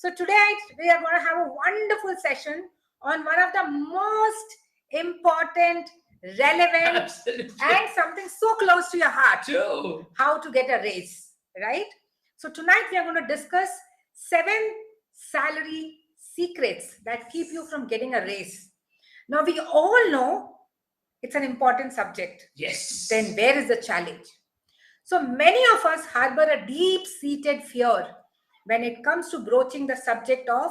So today we are going to have a wonderful session on one of the most important, relevant, Absolutely. and something so close to your heart. True. How to get a raise, right? So tonight we are going to discuss 7 salary secrets that keep you from getting a raise. Now we all know it's an important subject. Yes. Then where is the challenge? So many of us harbor a deep-seated fear when it comes to broaching the subject of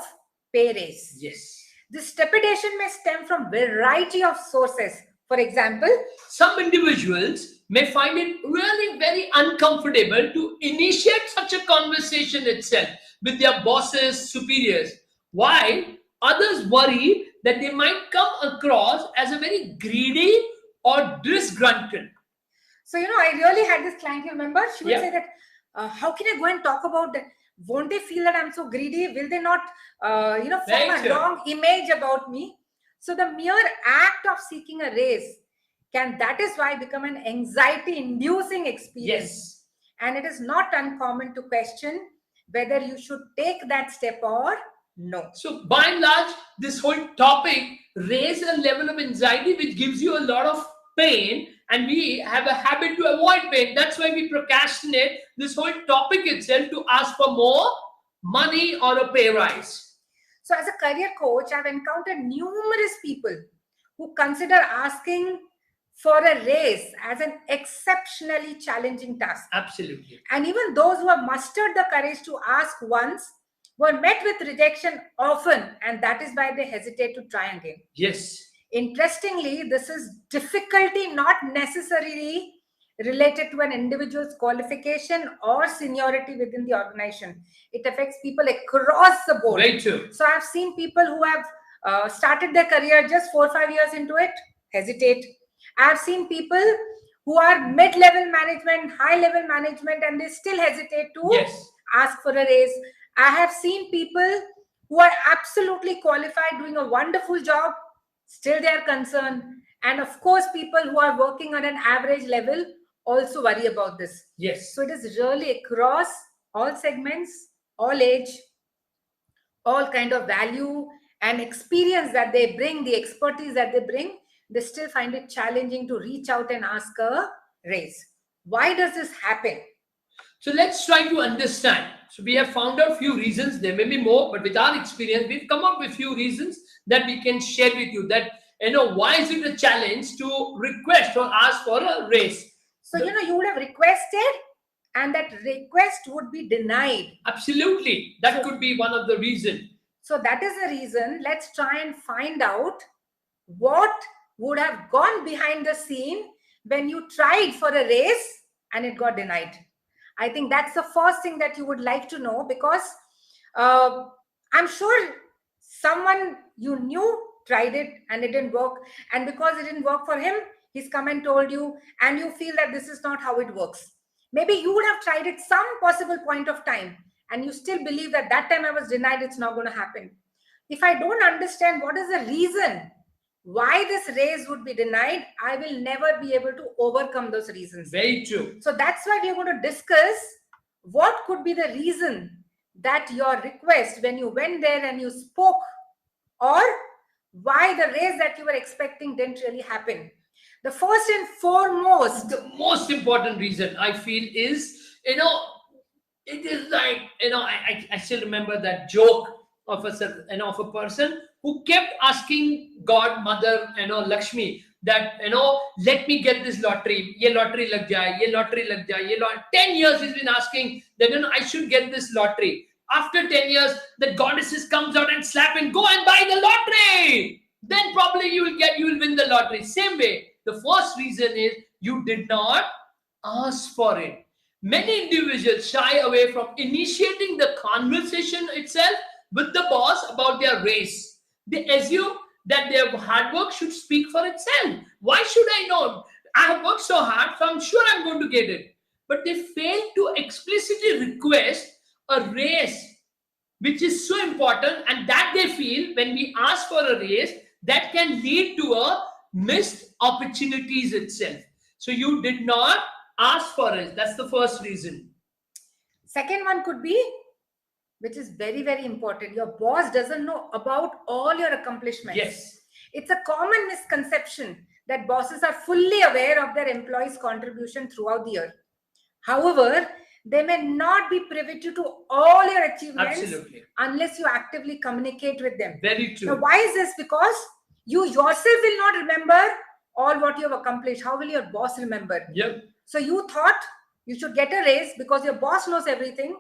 pay raise. Yes. This trepidation may stem from variety of sources. For example, some individuals may find it really very uncomfortable to initiate such a conversation itself with their bosses, superiors, while others worry that they might come across as a very greedy or disgruntled. So, I really had this client, you remember? She would Yeah. say that, how can I go and talk about that? Won't they feel that I'm so greedy? Will they not, form Very a true. wrong image about me? So the mere act of seeking a raise that is why become an anxiety-inducing experience. Yes. And it is not uncommon to question whether you should take that step or no. So by and large, this whole topic raises a level of anxiety which gives you a lot of pain, and we have a habit to avoid pain. That's why we procrastinate this whole topic itself to ask for more money or a pay rise. So as a career coach, I've encountered numerous people who consider asking for a raise as an exceptionally challenging task. Absolutely. And even those who have mustered the courage to ask once were met with rejection often, and that is why they hesitate to try again. Yes. Interestingly, this is difficulty not necessarily related to an individual's qualification or seniority within the organization. It affects people across the board. Very true. So I've seen people who have started their career just 4 or 5 years into it, hesitate. I've seen people who are mid-level management, high-level management, and they still hesitate to Yes. ask for a raise. I have seen people who are absolutely qualified, doing a wonderful job, still they are concerned. And of course, people who are working on an average level also worry about this. Yes. So it is really across all segments, all age, all kind of value and experience that they bring, the expertise that they bring, they still find it challenging to reach out and ask a raise. Why does this happen? So let's try to understand. So we have found out few reasons. There may be more, but with our experience, we've come up with few reasons that we can share with you. That why is it a challenge to request or ask for a raise? So you would have requested, and that request would be denied. Absolutely, that could be one of the reasons. So that is the reason. Let's try and find out what would have gone behind the scene when you tried for a raise and it got denied. I think that's the first thing that you would like to know, because I'm sure someone you knew tried it and it didn't work. And because it didn't work for him, he's come and told you, and you feel that this is not how it works. Maybe you would have tried it some possible point of time, and you still believe that time I was denied, it's not going to happen. If I don't understand what is the reason why this raise would be denied, I will never be able to overcome those reasons. Very true. So that's why we are going to discuss what could be the reason that your request, when you went there and you spoke, or why the raise that you were expecting didn't really happen. The first and foremost, the most important reason I feel is, it is like, I still remember that joke of a person who kept asking God, Mother, Lakshmi, that, let me get this lottery. Ye lottery lag jaye, ye lottery lag jaye, ye lottery. 10 years he's been asking that, I should get this lottery. After 10 years, the goddesses comes out and slap and go and buy the lottery. Then probably you will win the lottery. Same way, the first reason is you did not ask for it. Many individuals shy away from initiating the conversation itself with the boss about their raise. They assume that their hard work should speak for itself. Why should I know? I have worked so hard, so I'm sure I'm going to get it. But they fail to explicitly request a raise, which is so important, and that they feel when we ask for a raise, that can lead to a missed opportunities itself. So you did not ask for it. That's the first reason. Second one could be which is very, very important. Your boss doesn't know about all your accomplishments. Yes. It's a common misconception that bosses are fully aware of their employees' contribution throughout the year. However, they may not be privy to all your achievements Absolutely. unless you actively communicate with them. Very Now, true. why is this? Because you yourself will not remember all what you have accomplished. How will your boss remember? Yep. So you thought you should get a raise because your boss knows everything,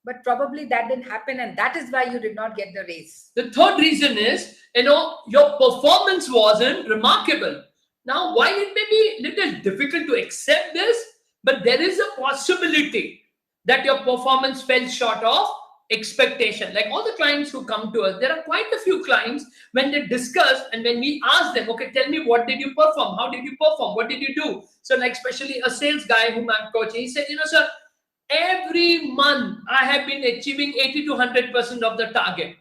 but probably that didn't happen, and that is why you did not get the raise. The third reason is, your performance wasn't remarkable. Now, while it may be little difficult to accept this, but there is a possibility that your performance fell short of expectation. Like all the clients who come to us, there are quite a few clients when they discuss and when we ask them, okay, tell me, what did you perform? How did you perform? What did you do? So like especially a sales guy whom I'm coaching, he said, sir, every month I have been achieving 80 to 100% of the target.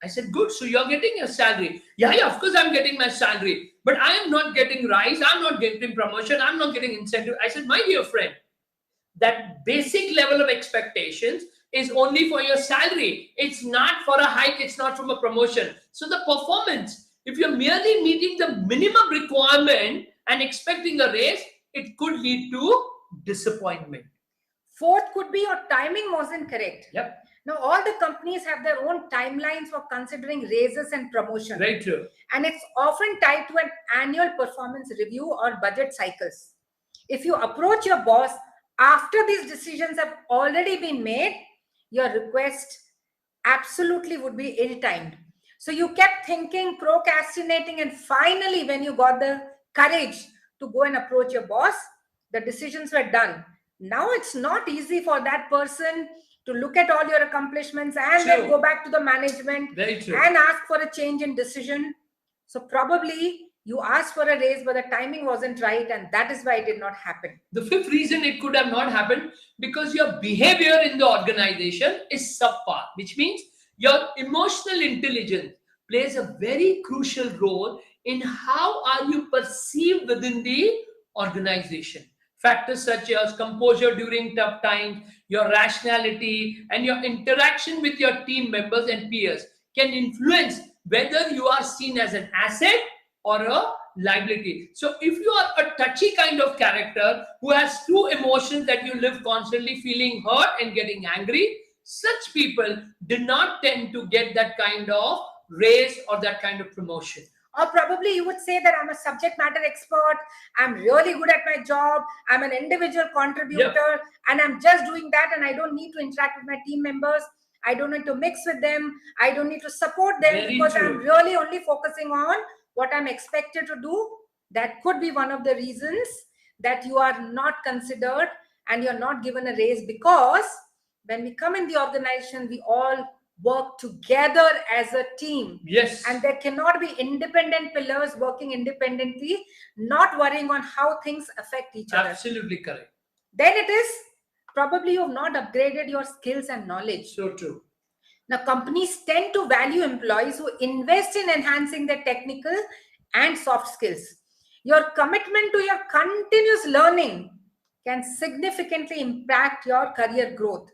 I said, good. So you're getting your salary. Yeah, of course I'm getting my salary. But I am not getting rise. I'm not getting promotion. I'm not getting incentive. I said, my dear friend, that basic level of expectations is only for your salary. It's not for a hike. It's not from a promotion. So the performance, if you're merely meeting the minimum requirement and expecting a raise, it could lead to disappointment. Fourth could be your timing wasn't correct. Yep. Now, all the companies have their own timelines for considering raises and promotion. Very true. And it's often tied to an annual performance review or budget cycles. If you approach your boss after these decisions have already been made, your request absolutely would be ill-timed. So you kept thinking, procrastinating, and finally, when you got the courage to go and approach your boss, the decisions were done. Now it's not easy for that person to look at all your accomplishments and then go back to the management and ask for a change in decision. So probably you asked for a raise, but the timing wasn't right, and that is why it did not happen. The fifth reason it could have not happened, because your behavior in the organization is subpar, which means your emotional intelligence plays a very crucial role in how are you perceived within the organization. Factors such as composure during tough times, your rationality, and your interaction with your team members and peers can influence whether you are seen as an asset or a liability. So if you are a touchy kind of character who has two emotions that you live constantly feeling hurt and getting angry, such people do not tend to get that kind of raise or that kind of promotion. Or probably you would say that I'm a subject matter expert, I'm really good at my job, I'm an individual contributor, and I'm just doing that, and I don't need to interact with my team members. I don't need to mix with them. I don't need to support them because I'm really only focusing on what I'm expected to do. That could be one of the reasons that you are not considered and you're not given a raise, because when we come in the organization, we all work together as a team. Yes. And there cannot be independent pillars working independently, not worrying on how things affect each other. Absolutely correct. Then it is probably you have not upgraded your skills and knowledge. So true. Now, companies tend to value employees who invest in enhancing their technical and soft skills. Your commitment to your continuous learning can significantly impact your career growth.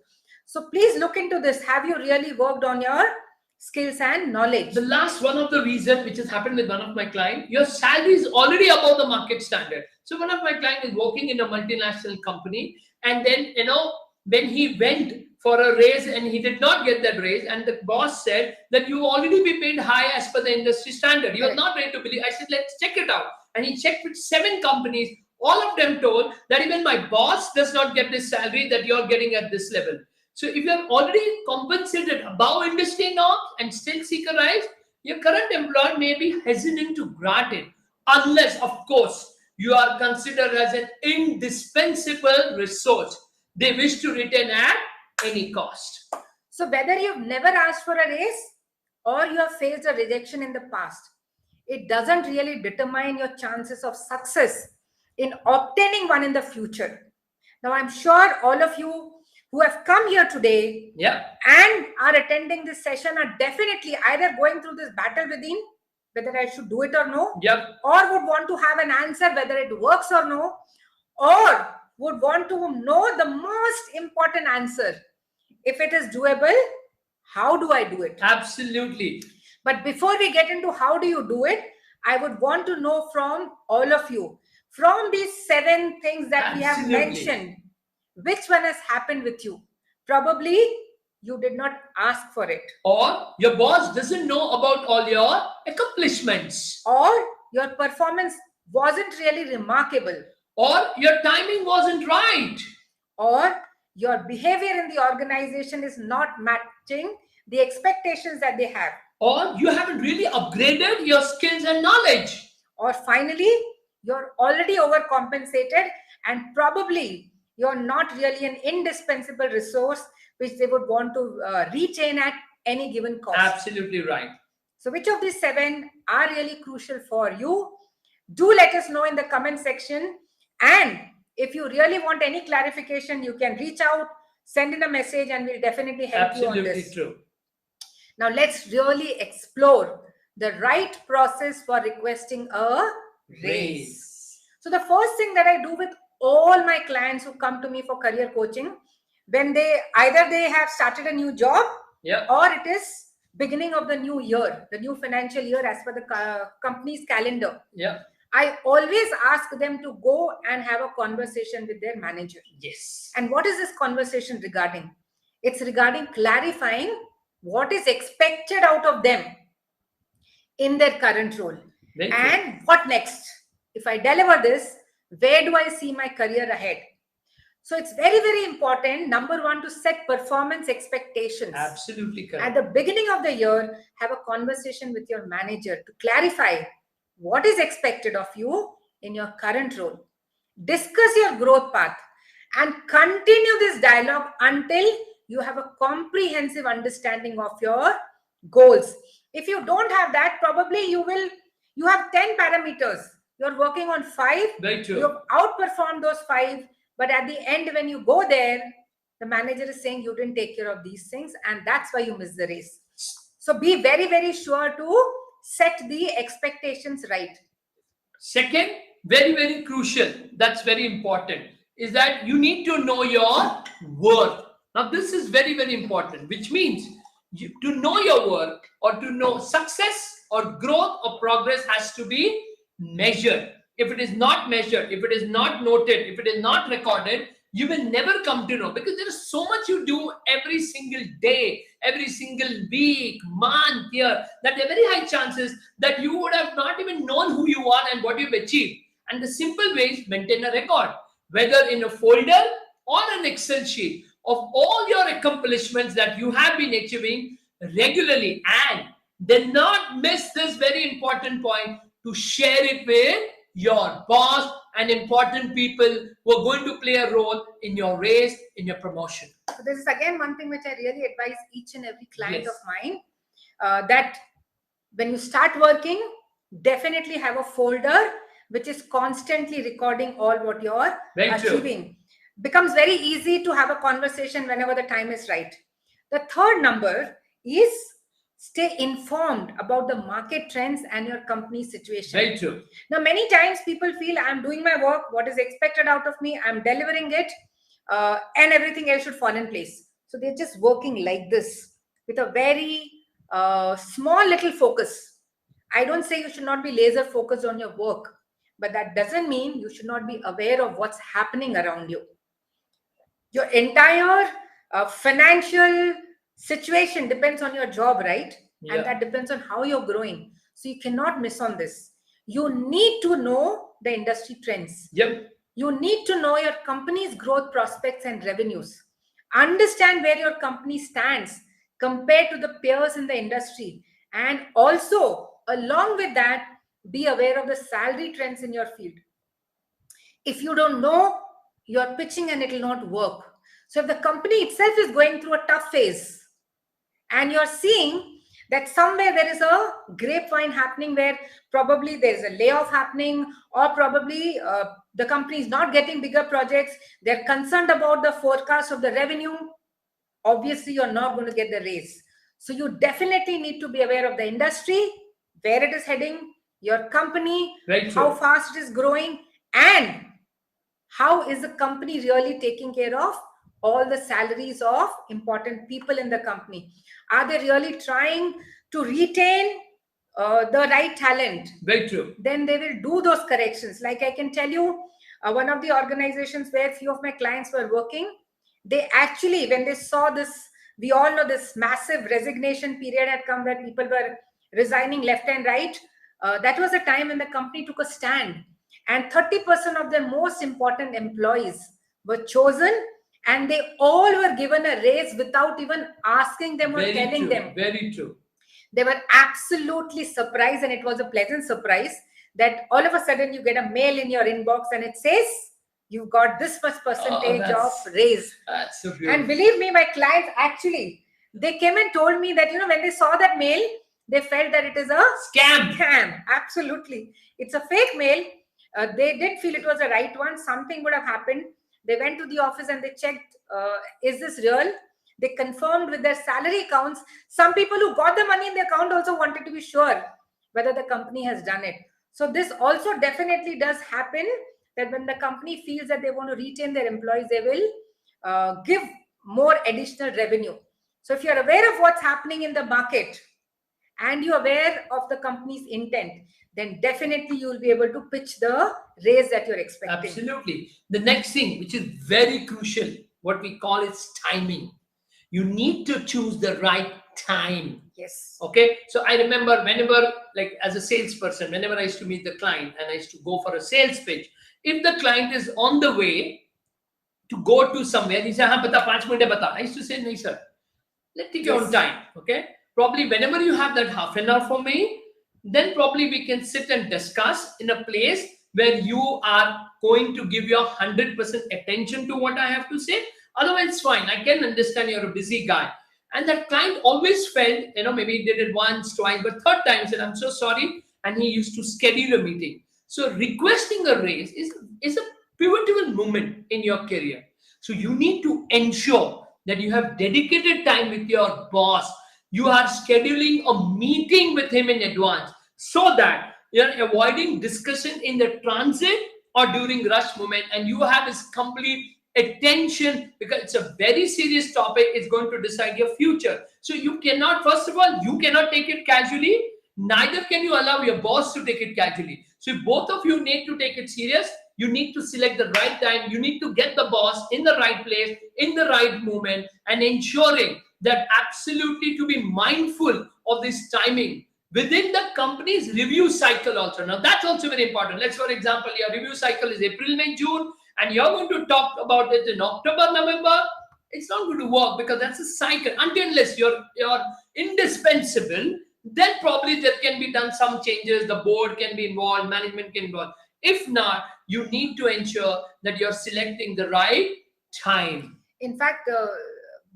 So please look into this. Have you really worked on your skills and knowledge? The last one of the reason which has happened with one of my clients, your salary is already above the market standard. So one of my clients is working in a multinational company, and then when he went for a raise and he did not get that raise, and the boss said that you already be paid high as per the industry standard. He was not ready to believe. I said, let's check it out. And he checked with 7 companies. All of them told that even my boss does not get this salary that you're getting at this level. So if you're already compensated above industry norms and still seek a rise, your current employer may be hesitant to grant it, unless, of course, you are considered as an indispensable resource they wish to retain at any cost. So whether you've never asked for a raise or you have faced a rejection in the past, it doesn't really determine your chances of success in obtaining one in the future. Now, I'm sure all of you who have come here today and are attending this session are definitely either going through this battle within, whether I should do it or no, or would want to have an answer whether it works or no, or would want to know the most important answer, if it is doable how do I do it? Absolutely. But before we get into how do you do it, I would want to know from all of you, from these 7 things that we have Absolutely. mentioned, which one has happened with you? Probably you did not ask for it, Or your boss doesn't know about all your accomplishments, or your performance wasn't really remarkable, or your timing wasn't right, or your behavior in the organization is not matching the expectations that they have, or you haven't really upgraded your skills and knowledge. or finally you're already overcompensated and probably you're not really an indispensable resource which they would want to retain at any given cost. Absolutely right. So which of these 7 are really crucial for you? Do let us know in the comment section, and if you really want any clarification, you can reach out, send in a message, and we'll definitely help you on Absolutely this. true. Now let's really explore the right process for requesting a raise. So the first thing that I do with all my clients who come to me for career coaching, when they have started a new job, Yeah. or it is beginning of the new year, the new financial year as per the company's calendar, Yeah. I always ask them to go and have a conversation with their manager. Yes. And what is this conversation regarding? It's regarding clarifying what is expected out of them in their current role. Very true. And what next? If I deliver this, where do I see my career ahead? So it's very, very important, number 1, to set performance expectations. Absolutely correct. At the beginning of the year, have a conversation with your manager to clarify what is expected of you in your current role. Discuss your growth path and continue this dialogue until you have a comprehensive understanding of your goals. If you don't have that, probably you have 10 parameters. You're working on 5. Very true. You've outperformed those 5, but at the end, when you go there, the manager is saying you didn't take care of these things, and that's why you missed the race. So be very, very sure to set the expectations right. Second, very, very crucial, that's very important, is that you need to know your worth. Now, this is very, very important, which means to know your worth or to know success or growth or progress has to be measured. If it is not measured, if it is not noted, if it is not recorded, you will never come to know, because there is so much you do every single day, every single week, month, year, that there are very high chances that you would have not even known who you are and what you've achieved. And the simple way is maintain a record, whether in a folder or an Excel sheet of all your accomplishments that you have been achieving regularly, and then not miss this very important point to share it with your boss and important people who are going to play a role in your race, in your promotion. So this is again one thing which I really advise each and every client Yes. of mine, that when you start working, definitely have a folder which is constantly recording all what you're Very true. achieving. Becomes very easy to have a conversation whenever the time is right. The third number is stay informed about the market trends and your company situation. Very true. Now, many times people feel I'm doing my work, what is expected out of me, I'm delivering it, and everything else should fall in place. So they're just working like this with a very small little focus. I don't say you should not be laser focused on your work, but that doesn't mean you should not be aware of what's happening around you. Your entire financial situation depends on your job, right? Yeah. And that depends on how you're growing. So you cannot miss on this. You need to know the industry trends. Yep. You need to know your company's growth prospects and revenues. Understand where your company stands compared to the peers in the industry. And also, along with that, be aware of the salary trends in your field. If you don't know, you're pitching and it will not work. So if the company itself is going through a tough phase and you're seeing that somewhere there is a grapevine happening where probably there's a layoff happening, or probably the company is not getting bigger projects, they're concerned about the forecast of the revenue, obviously you're not going to get the raise. So you definitely need to be aware of the industry, where it is heading, your company, Right, how true. fast it is growing, and how is the company really taking care of all the salaries of important people in the company? Are they really trying to retain the right talent? Very true. Then they will do those corrections. Like I can tell you, one of the organizations where few of my clients were working, they actually, when they saw this, we all know this massive resignation period had come where people were resigning left and right. That was a time when the company took a stand, and 30% of their most important employees were chosen, and they all were given a raise without even asking them or Very telling true. them. Very true. They were absolutely surprised, and it was a pleasant surprise that all of a sudden you get a mail in your inbox and it says you've got this much percentage of raise. That's so beautiful. And believe me, my clients actually, they came and told me that, when they saw that mail, they felt that it is a Scam. Absolutely, it's a fake mail. They did feel it was the right one. Something would have happened. They went to the office and they checked, is this real? They confirmed with their salary accounts. Some people who got the money in their account also wanted to be sure whether the company has done it. So this also definitely does happen, that when the company feels that they want to retain their employees, they will give more additional revenue. So if you're aware of what's happening in the market and you're aware of the company's intent, then definitely you'll be able to pitch the raise that you're expecting. Absolutely. The next thing, which is very crucial, what we call is timing. You need to choose the right time. Yes. Okay. So I remember whenever, like as a salesperson, whenever I used to meet the client and I used to go for a sales pitch, if the client is on the way to go to somewhere, he said, "Haan, bata, 5 minute bata." I used to say, "No, sir. Let's take your own time." Okay. Probably whenever you have that half an hour for me, then probably we can sit and discuss in a place where you are going to give your 100% attention to what I have to say. Otherwise, it's fine. I can understand you're a busy guy. And that client always felt, maybe he did it once, twice, but third time said, "I'm so sorry." And he used to schedule a meeting. So requesting a raise is a pivotal moment in your career. So you need to ensure that you have dedicated time with your boss. You are scheduling a meeting with him in advance so that you're avoiding discussion in the transit or during rush moment, and you have his complete attention, because it's a very serious topic. It's going to decide your future. So you cannot, first of all, you cannot take it casually. Neither can you allow your boss to take it casually. So if both of you need to take it serious, you need to select the right time. You need to get the boss in the right place, in the right moment, and ensuring that absolutely to be mindful of this timing within the company's review cycle also. Now that's also very important. Let's, for example, your review cycle is April, May, June, and you're going to talk about it in October, November. It's not going to work, because that's a cycle. Unless you're indispensable, then probably there can be done some changes. The board can be involved, management can be involved. If not, you need to ensure that you're selecting the right time. In fact,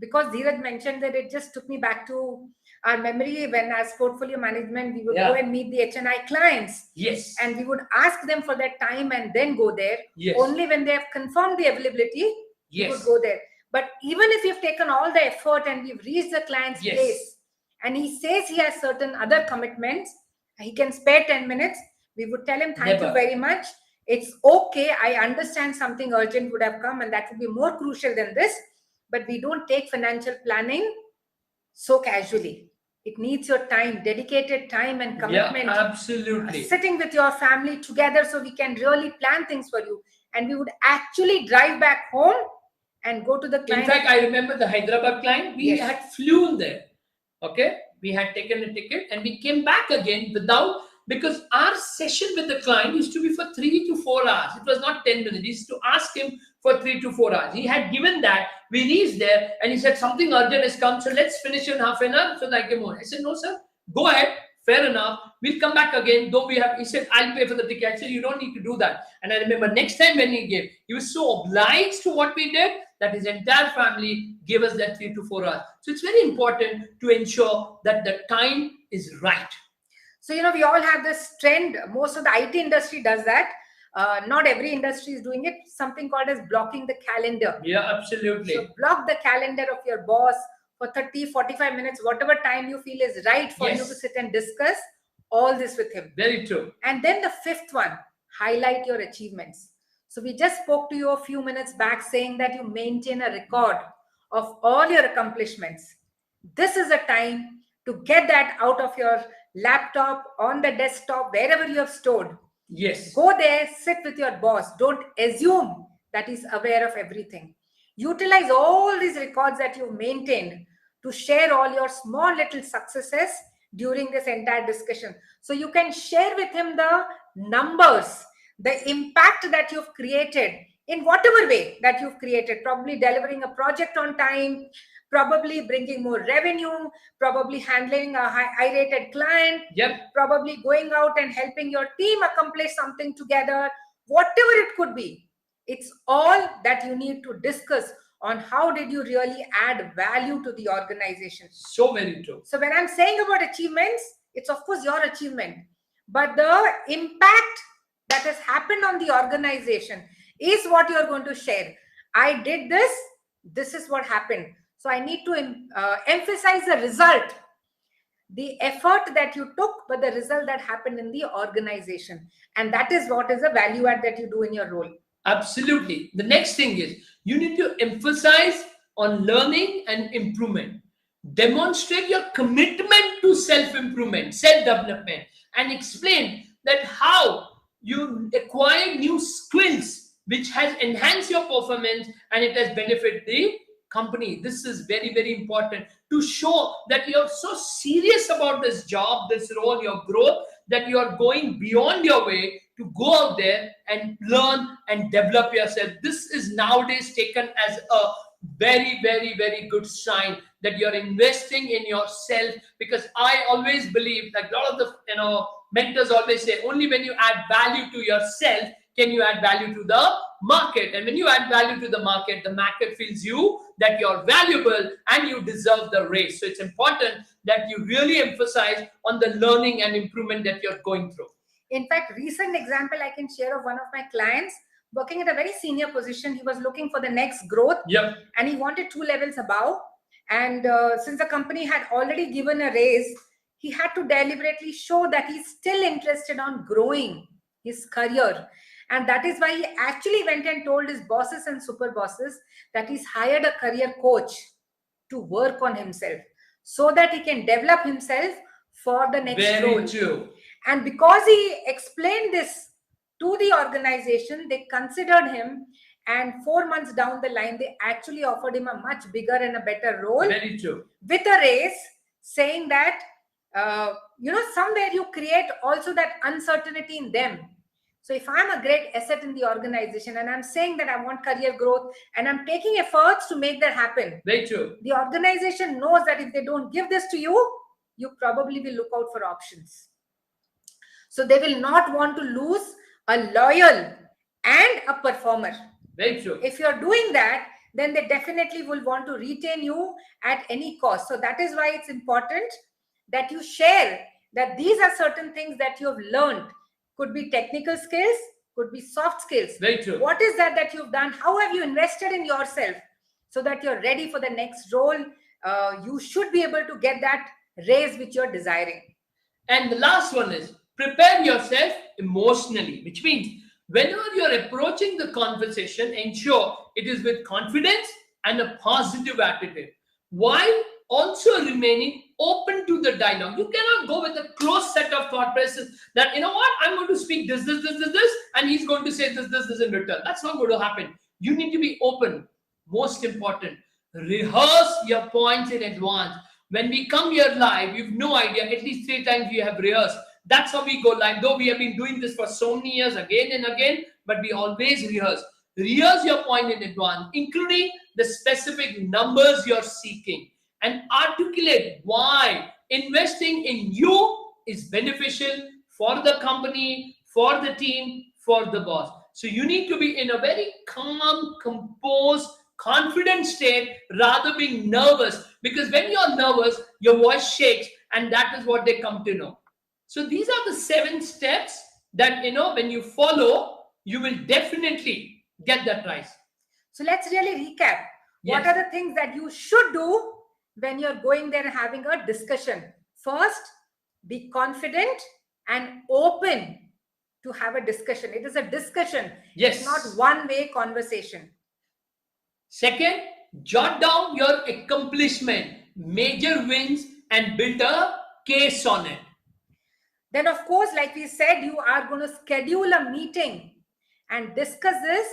because Dheeraj mentioned that, it just took me back to our memory when, as portfolio management, we would go and meet the HNI clients. Yes. And we would ask them for that time and then go there. Yes. Only when they have confirmed the availability, we would go there. But even if you've taken all the effort and we've reached the client's place, and he says he has certain other commitments, he can spare 10 minutes, we would tell him, thank you very much. It's okay. I understand something urgent would have come, and that would be more crucial than this. But we don't take financial planning so casually. It needs your time, dedicated time and commitment. Yeah, absolutely. Sitting with your family together so we can really plan things for you. And we would actually drive back home and go to the client. In fact, I remember the Hyderabad client. We had flown there. Okay. We had taken a ticket and we came back again because our session with the client used to be for 3 to 4 hours. It was not 10 minutes. We used to ask him for 3 to 4 hours. He had given that. We reached there and he said, something urgent has come, so let's finish in half an hour so that I can move. I said, no, sir, go ahead. Fair enough. We'll come back again. He said, I'll pay for the ticket. I said, you don't need to do that. And I remember next time when he gave, he was so obliged to what we did that his entire family gave us that 3 to 4 hours. So it's very important to ensure that the time is right. So, we all have this trend. Most of the IT industry does that. Not every industry is doing it. Something called as blocking the calendar. Yeah, absolutely. So block the calendar of your boss for 30, 45 minutes, whatever time you feel is right for you to sit and discuss all this with him. Very true. And then the fifth one, highlight your achievements. So we just spoke to you a few minutes back saying that you maintain a record of all your accomplishments. This is a time to get that out of your laptop, on the desktop, wherever you have stored. Yes. Go there, sit with your boss. Don't assume that he's aware of everything. Utilize all these records that you've maintained to share all your small little successes during this entire discussion. So you can share with him the numbers, the impact that you've created in whatever way that you've created, probably delivering a project on time, probably bringing more revenue, probably handling a high-rated client, Yep. probably going out and helping your team accomplish something together, whatever it could be. It's all that you need to discuss on how did you really add value to the organization. So very true. So when I'm saying about achievements, it's of course your achievement, but the impact that has happened on the organization is what you're going to share. I did this, this is what happened. So I need to emphasize the result, the effort that you took, but the result that happened in the organization. And that is what is the value add that you do in your role. Absolutely. The next thing is you need to emphasize on learning and improvement. Demonstrate your commitment to self-improvement, self-development, and explain that how you acquire new skills which has enhanced your performance and it has benefited the company. This is very, very important to show that you're so serious about this job, this role, your growth, that you are going beyond your way to go out there and learn and develop yourself. This is nowadays taken as a very, very, very good sign that you're investing in yourself, because I always believe, like a lot of the mentors always say, only when you add value to yourself can you add value to the market. And when you add value to the market feels you that you're valuable and you deserve the race. So it's important that you really emphasize on the learning and improvement that you're going through. In fact, recent example I can share of one of my clients working at a very senior position. He was looking for the next growth. Yep. And he wanted 2 levels above. And since the company had already given a raise, he had to deliberately show that he's still interested on growing his career. And that is why he actually went and told his bosses and super bosses that he's hired a career coach to work on himself so that he can develop himself for the next role. Very true. And because he explained this to the organization, they considered him, and 4 months down the line, they actually offered him a much bigger and a better role. Very true. With a raise, saying that, somewhere you create also that uncertainty in them. So if I'm a great asset in the organization and I'm saying that I want career growth and I'm taking efforts to make that happen, very true, the organization knows that if they don't give this to you, you probably will look out for options. So they will not want to lose a loyal and a performer. Very true. If you're doing that, then they definitely will want to retain you at any cost. So that is why it's important that you share that these are certain things that you have learned. Could be technical skills, could be soft skills. Very true. What is that you've done? How have you invested in yourself so that you're ready for the next role? You should be able to get that raise which you're desiring. And the last one is prepare yourself emotionally, which means whenever you're approaching the conversation, ensure it is with confidence and a positive attitude, while also remaining open to the dialogue. You cannot go with a closed set of thought processes that, you know what, I'm going to speak this, and he's going to say this in return. That's not going to happen. You need to be open. Most important, rehearse your points in advance. When we come here live, we have no idea. At least 3 times we have rehearsed. That's how we go live. Though we have been doing this for so many years, again and again, but we always rehearse. Rehearse your point in advance, including the specific numbers you're seeking, and articulate why investing in you is beneficial for the company, for the team, for the boss. So you need to be in a very calm, composed, confident state rather being nervous, because when you're nervous, your voice shakes, and that is what they come to know. So these are the 7 steps that, when you follow, you will definitely get that rise. So let's really recap. Yes. What are the things that you should do when you're going there and having a discussion? First, be confident and open to have a discussion. It is a discussion. Yes. It's not one-way conversation. Second, jot down your accomplishment, major wins, and build a case on it. Then, of course, like we said, you are going to schedule a meeting and discuss this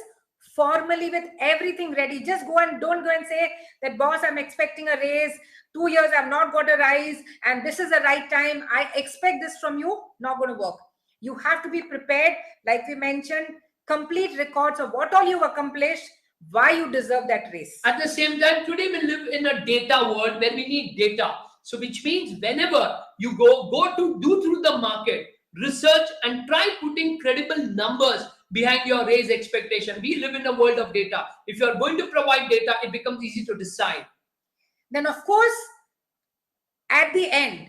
formally with everything ready. Just don't go and say that, boss, I'm expecting a raise. 2 years, I've not got a rise, and this is the right time. I expect this from you. Not going to work. You have to be prepared, like we mentioned, complete records of what all you've accomplished, why you deserve that raise. At the same time, today we live in a data world where we need data. So which means whenever you go to do through the market, research and try putting credible numbers behind your raise expectation. We live in a world of data. If you are going to provide data, it becomes easy to decide. Then, of course, at the end,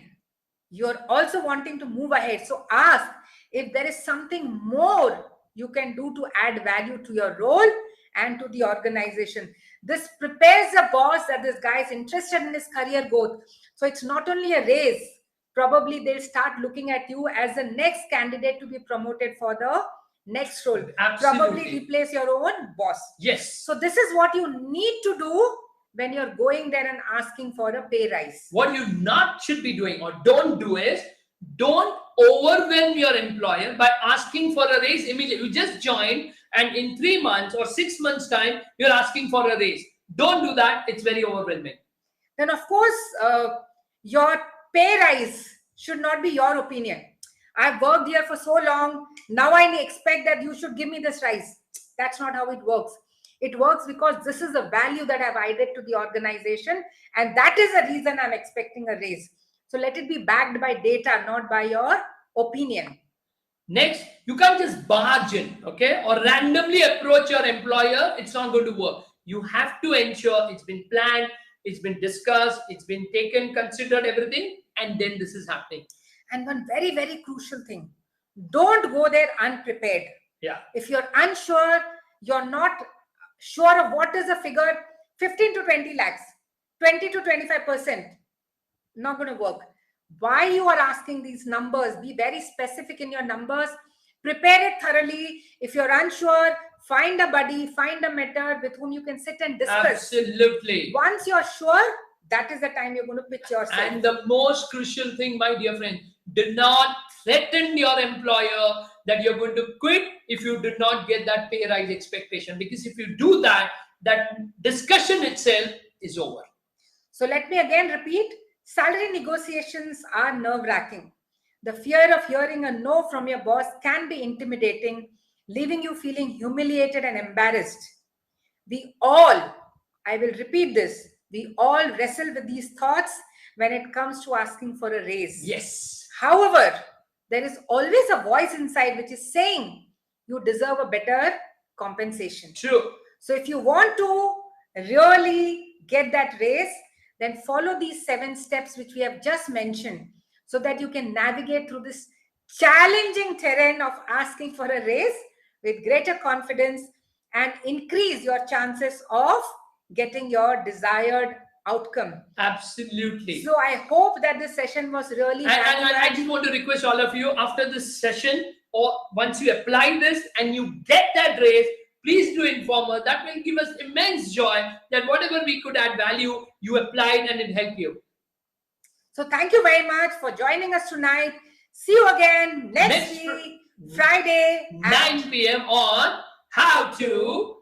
you're also wanting to move ahead. So ask if there is something more you can do to add value to your role and to the organization. This prepares the boss that this guy is interested in his career growth. So it's not only a raise. Probably they'll start looking at you as the next candidate to be promoted for the next role. Absolutely. Probably replace your own boss. Yes. So this is what you need to do when you're going there and asking for a pay rise. What you not should be doing or don't do is, don't overwhelm your employer by asking for a raise immediately. You just joined and in 3 months or 6 months time, you're asking for a raise. Don't do that. It's very overwhelming. Then, of course, your pay rise should not be your opinion. I've worked here for so long. Now I expect that you should give me this rise. That's not how it works. It works because this is the value that I've added to the organization. And that is the reason I'm expecting a raise. So let it be backed by data, not by your opinion. Next, you can't just barge in, okay, or randomly approach your employer. It's not going to work. You have to ensure it's been planned, it's been discussed, it's been taken, considered, everything, and then this is happening. And one very, very crucial thing, don't go there unprepared. Yeah. If you're unsure, you're not sure of what is the figure, 15 to 20 lakhs, 20 to 25%, not going to work. Why you are asking these numbers? Be very specific in your numbers. Prepare it thoroughly. If you're unsure, find a buddy, find a mentor with whom you can sit and discuss. Absolutely. Once you're sure, that is the time you're going to pitch yourself. And the most crucial thing, my dear friend, do not threaten your employer that you're going to quit if you do not get that pay rise expectation. Because if you do that, that discussion itself is over. So let me again repeat. Salary negotiations are nerve-wracking. The fear of hearing a no from your boss can be intimidating, leaving you feeling humiliated and embarrassed. We all, I will repeat this, we all wrestle with these thoughts when it comes to asking for a raise. Yes. However, there is always a voice inside which is saying you deserve a better compensation. True. So if you want to really get that raise, then follow these 7 steps which we have just mentioned so that you can navigate through this challenging terrain of asking for a raise with greater confidence and increase your chances of getting your desired outcome. Absolutely. So I hope that this session was really and I just want to request all of you, after this session or once you apply this and you get that raise, please do inform us. That will give us immense joy that whatever we could add value, you applied and it helped you. So thank you very much for joining us tonight. See you again next week, Friday, 9 p.m. on How to